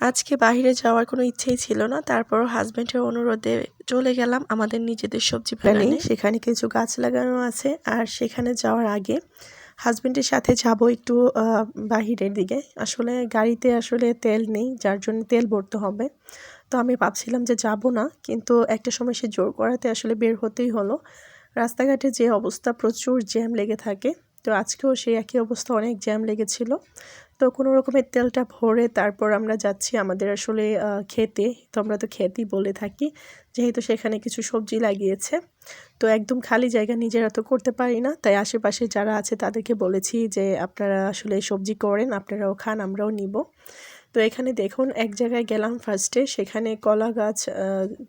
আজকে বাহিরে যাওয়ার কোনো ইচ্ছেই ছিল না, তারপরও হাজব্যান্ডের অনুরোধে চলে গেলাম আমাদের নিজেদের সবজি বাগানে। সেখানে কিছু গাছ লাগানো আছে, আর সেখানে যাওয়ার আগে হাজব্যান্ডের সাথে যাব একটু বাহিরের দিকে। আসলে গাড়িতে আসলে তেল নেই, যার জন্য তেল ভরতে হবে। তো আমি ভাবছিলাম যে যাব না, কিন্তু একটা সময় সে জোর করাতে আসলে বের হতেই হলো। রাস্তাঘাটে যে অবস্থা, প্রচুর জ্যাম লেগে থাকে। তো আজকেও সেই একই অবস্থা, অনেক জ্যাম লেগেছিল। তো কোনো রকমের তেলটা ভরে তারপর আমরা যাচ্ছি আমাদের আসলে ক্ষেতে। তো আমরা তো ক্ষেতই বলে থাকি, যেহেতু সেখানে কিছু সবজি লাগিয়েছে। তো একদম খালি জায়গা নিজেরা তো করতে পারি না, তাই আশেপাশে যারা আছে তাদেরকে বলেছি যে আপনারা আসলে সবজি করেন, আপনারাও খান, আমরাও নিব। তো এখানে দেখুন, এক জায়গায় গেলাম ফার্স্টে, সেখানে কলা গাছ,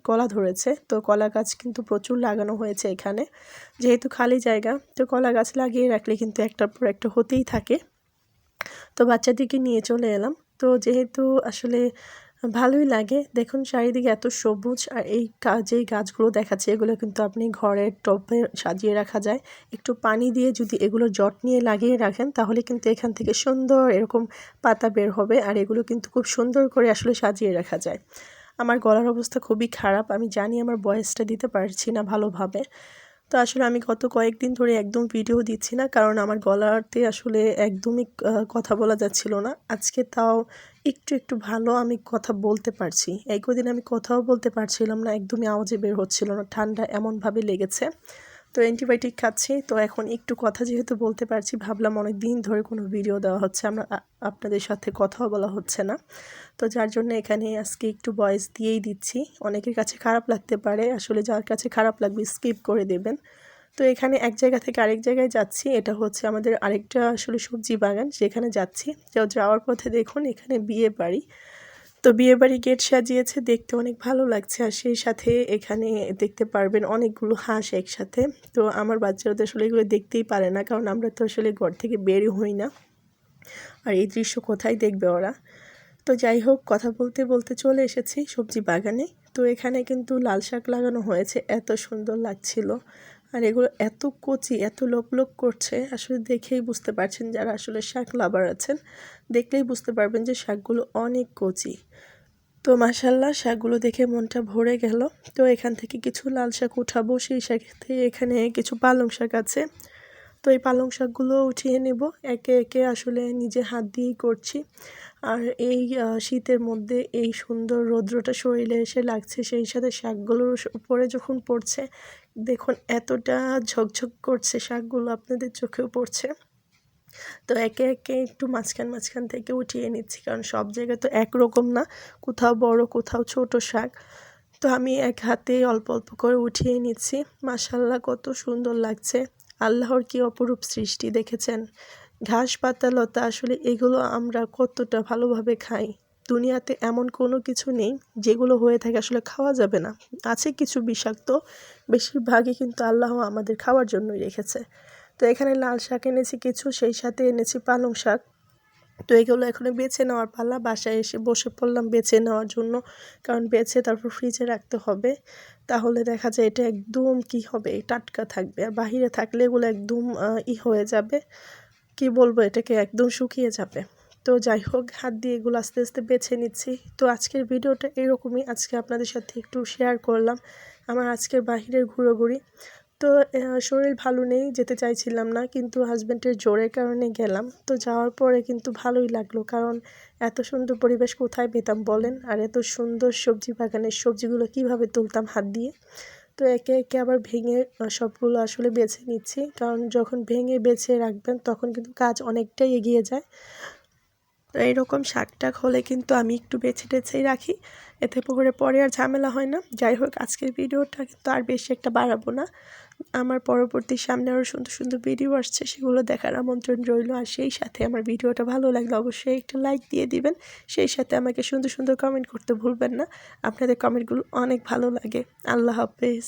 কলা ধরেছে। তো কলা গাছ কিন্তু প্রচুর লাগানো হয়েছে এখানে, যেহেতু খালি জায়গা। তো কলা গাছ লাগিয়ে রাখলে কিন্তু একটার পর একটা হতেই থাকে। তো বাচ্চাদেরকে নিয়ে চলে এলাম। তো যেহেতু আসলে ভালোই লাগে, দেখুন চারিদিকে এত সবুজ। আর এই যেই গাছগুলো দেখাচ্ছে, এগুলো কিন্তু আপনি ঘরের টবে সাজিয়ে রাখা যায়। একটু পানি দিয়ে যদি এগুলো যত্নে লাগিয়ে রাখেন, তাহলে কিন্তু এখান থেকে সুন্দর এরকম পাতা বের হবে। আর এগুলো কিন্তু খুব সুন্দর করে আসলে সাজিয়ে রাখা যায়। আমার গলার অবস্থা খুবই খারাপ, আমি জানি আমার ভয়েসটা দিতে পারছি না ভালোভাবে। তো আসলে আমি গত কয়েকদিন ধরে একদম ভিডিও দিচ্ছি না, কারণ আমার গলাতে আসলে একদমই কথা বলা যাচ্ছিল না। আজকে তাও একটু একটু ভালো আমি কথা বলতে পারছি। এই কদিন আমি কথাও বলতে পারছিলাম না, একদমই আওয়াজে বের হচ্ছিল না, ঠান্ডা এমনভাবে লেগেছে। তো অ্যান্টিবায়োটিক খাচ্ছি, তো এখন একটু কথা যেহেতু বলতে পারছি, ভাবলাম অনেক দিন ধরে কোনো ভিডিও দেওয়া হচ্ছে, আপনাদের সাথে কথাও বলা হচ্ছে না। তো যার জন্য এখানে আজকে একটু ভয়েস দিয়েই দিচ্ছি। অনেকের কাছে খারাপ লাগতে পারে, আসলে যার কাছে খারাপ লাগবে স্কিপ করে দেবেন। তো এখানে এক জায়গা থেকে আরেক জায়গায় যাচ্ছি, এটা হচ্ছে আমাদের আরেকটা আসলে সবজি বাগান, যেখানে যাচ্ছি। তো যাওয়ার পথে দেখুন এখানে বিয়ে বাড়ি। তো বিয়েবাড়ি গেট সাজিয়েছে, দেখতে অনেক ভালো লাগছে। আর সেই সাথে এখানে দেখতে পারবেন অনেকগুলো হাঁস একসাথে। তো আমার বাচ্চারা তো আসলে এগুলো দেখতেই পারে না, কারণ আমরা তো আসলে ঘর থেকে বেরই হই না। আর এই দৃশ্য কোথায় দেখবে ওরা। তো যাই হোক, কথা বলতে বলতে চলে এসেছি সবজি বাগানে। তো এখানে কিন্তু লাল শাক লাগানো হয়েছে, এত সুন্দর লাগছিল। আর এগুলো এত কচি, এত লোক লোক করছে, আসলে দেখেই বুঝতে পারছেন যারা আসলে শাক লাভার আছেন, দেখলেই বুঝতে পারবেন যে শাকগুলো অনেক কচি। তো মাশাল্লাহ, শাকগুলো দেখে মনটা ভরে গেল। তো এখান থেকে কিছু লাল শাক উঠাবো, সেই সাথে এখানে কিছু পালং শাক আছে। তো এই পালং শাকগুলো উঠিয়ে নেব একে একে, আসলে নিজে হাত দিয়েই করছি। আর এই শীতের মধ্যে এই সুন্দর রৌদ্রটা শরীরে এসে লাগছে, সেই সাথে শাকগুলোর উপরে যখন পড়ছে, দেখুন এতটা ঝকঝক করছে শাকগুলো, আপনাদের চোখেও পড়ছে। তো একে একে একটু মাঝখান মাঝখান থেকে উঠিয়ে নিচ্ছি, কারণ সব জায়গায় তো একরকম না, কোথাও বড় কোথাও ছোট শাক। তো আমি এক হাতে অল্প অল্প করে উঠিয়ে নিচ্ছি। মাশাল্লাহ, কত সুন্দর লাগছে। আল্লাহর কি অপরূপ সৃষ্টি দেখেছেন। ঘাস পাতা লতা, আসলে এগুলো আমরা কতটা ভালোভাবে খাই। দুনিয়াতে এমন কোনো কিছু নেই যেগুলো হয়ে থাকে আসলে খাওয়া যাবে না। আছে কিছু বিষাক্ত, বেশিরভাগই কিন্তু আল্লাহ আমাদের খাওয়ার জন্যই রেখেছে। তো এখানে লাল শাক এনেছি কিছু, সেই সাথে এনেছি পালং শাক। তো এগুলো এখন বেছে নেওয়ার পালা, বাসায় এসে বসে পড়লাম বেছে নেওয়ার জন্য, কারণ বেছে তারপর ফ্রিজে রাখতে হবে। তাহলে দেখা যায় এটা একদম কি হবে, টাটকা থাকবে। আর বাহিরে থাকলে এগুলো একদম হয়ে যাবে, কি বলবো, এটাকে একদম শুকিয়ে যাবে। তো যাই হোক, হাত দিয়ে এগুলো আস্তে আস্তে বেছে নিচ্ছি। তো আজকের ভিডিওটা এরকমই, আজকে আপনাদের সাথে একটু শেয়ার করলাম আমার আজকের বাহিরের ঘোরাঘুরি। তো শরীর ভালো নেই, যেতে চাইছিলাম না, কিন্তু হাজব্যান্ডের জোরের কারণে গেলাম। তো যাওয়ার পরে কিন্তু ভালোই লাগলো, কারণ এত সুন্দর পরিবেশ কোথায় পেতাম বলেন। আর এত সুন্দর সবজি বাগানের সবজিগুলো কিভাবে তুলতাম হাত দিয়ে। তো একে একে আবার ভেঙে সবগুলো আসলে বেছে নিচ্ছি, কারণ যখন ভেঙে বেছে রাখবেন তখন কিন্তু কাজ অনেকটাই এগিয়ে যায়। তো এইরকম শাক টাক হলে কিন্তু আমি একটু বেছে টেছেই রাখি, এতে করে পরে আর ঝামেলা হয় না। যাই হোক, আজকের ভিডিওটা কিন্তু আর বেশি একটা বাড়াবো না। আমার পরবর্তী সামনে আরও সুন্দর সুন্দর ভিডিও আসছে, সেগুলো দেখার আমন্ত্রণ রইল। আর সেই সাথে আমার ভিডিওটা ভালো লাগলে অবশ্যই একটা লাইক দিয়ে দিবেন। সেই সাথে আমাকে সুন্দর সুন্দর কমেন্ট করতে ভুলবেন না, আপনাদের কমেন্টগুলো অনেক ভালো লাগে। আল্লাহ হাফেজ।